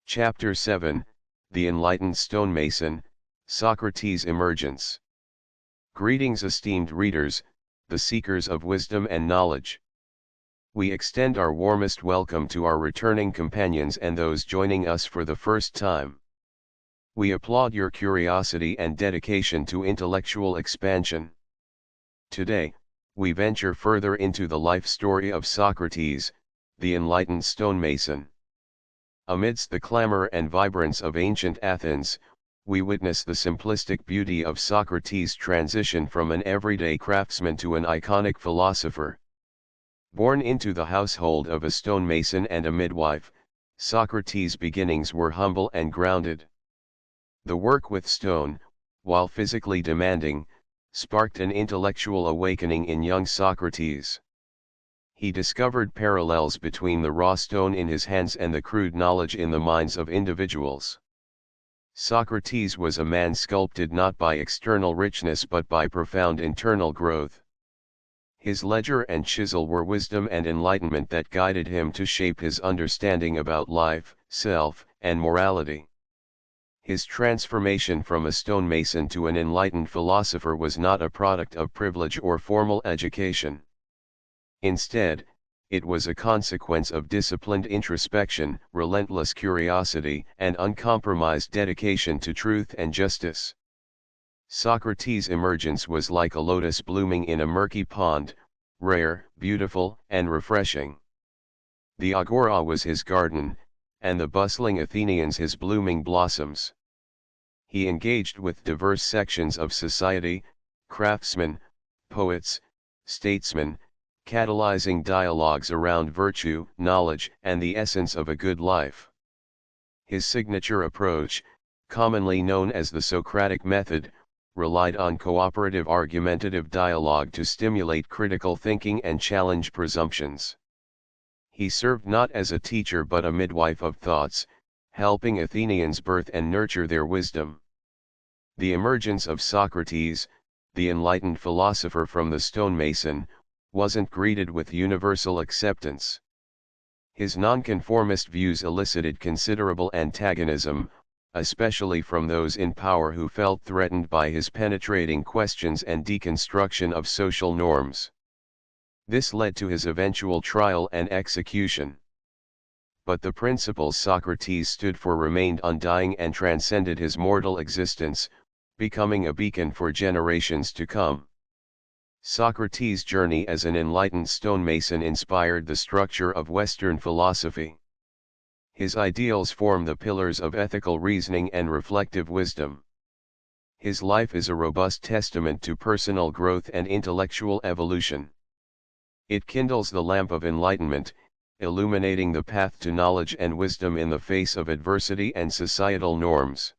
Chapter 7, The Enlightened Stonemason, Socrates Emergence. Greetings, esteemed readers, the seekers of wisdom and knowledge. We extend our warmest welcome to our returning companions and those joining us for the first time. We applaud your curiosity and dedication to intellectual expansion. Today, we venture further into the life story of Socrates, the enlightened stonemason. Amidst the clamor and vibrance of ancient Athens, we witness the simplistic beauty of Socrates' transition from an everyday craftsman to an iconic philosopher. Born into the household of a stonemason and a midwife, Socrates' beginnings were humble and grounded. The work with stone, while physically demanding, sparked an intellectual awakening in young Socrates. He discovered parallels between the raw stone in his hands and the crude knowledge in the minds of individuals. Socrates was a man sculpted not by external richness but by profound internal growth. His ledger and chisel were wisdom and enlightenment that guided him to shape his understanding about life, self, and morality. His transformation from a stonemason to an enlightened philosopher was not a product of privilege or formal education. Instead, it was a consequence of disciplined introspection, relentless curiosity, and uncompromised dedication to truth and justice. Socrates' emergence was like a lotus blooming in a murky pond, rare, beautiful, and refreshing. The agora was his garden, and the bustling Athenians his blooming blossoms. He engaged with diverse sections of society, craftsmen, poets, statesmen, catalyzing dialogues around virtue, knowledge, and the essence of a good life. His signature approach, commonly known as the Socratic method, relied on cooperative argumentative dialogue to stimulate critical thinking and challenge presumptions. He served not as a teacher but a midwife of thoughts, helping Athenians birth and nurture their wisdom. The emergence of Socrates, the enlightened philosopher from the stonemason, wasn't greeted with universal acceptance. His nonconformist views elicited considerable antagonism, especially from those in power who felt threatened by his penetrating questions and deconstruction of social norms. This led to his eventual trial and execution. But the principles Socrates stood for remained undying and transcended his mortal existence, becoming a beacon for generations to come. Socrates' journey as an enlightened stonemason inspired the structure of Western philosophy. His ideals form the pillars of ethical reasoning and reflective wisdom. His life is a robust testament to personal growth and intellectual evolution. It kindles the lamp of enlightenment, illuminating the path to knowledge and wisdom in the face of adversity and societal norms.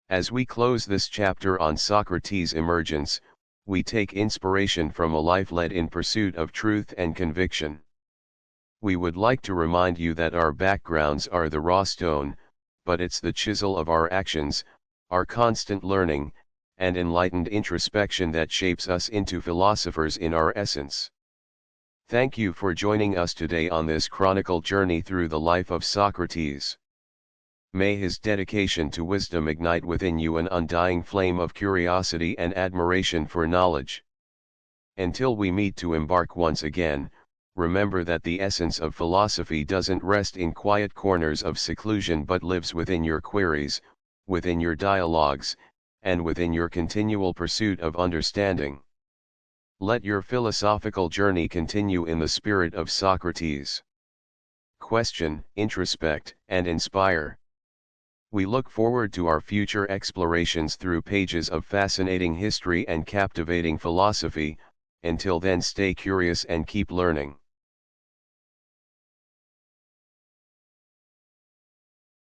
As we close this chapter on Socrates' emergence, we take inspiration from a life led in pursuit of truth and conviction. We would like to remind you that our backgrounds are the raw stone, but it's the chisel of our actions, our constant learning, and enlightened introspection that shapes us into philosophers in our essence. Thank you for joining us today on this chronicle journey through the life of Socrates. May his dedication to wisdom ignite within you an undying flame of curiosity and admiration for knowledge. Until we meet to embark once again, remember that the essence of philosophy doesn't rest in quiet corners of seclusion but lives within your queries, within your dialogues, and within your continual pursuit of understanding. Let your philosophical journey continue in the spirit of Socrates. Question, introspect, and inspire. We look forward to our future explorations through pages of fascinating history and captivating philosophy. Until then, stay curious and keep learning.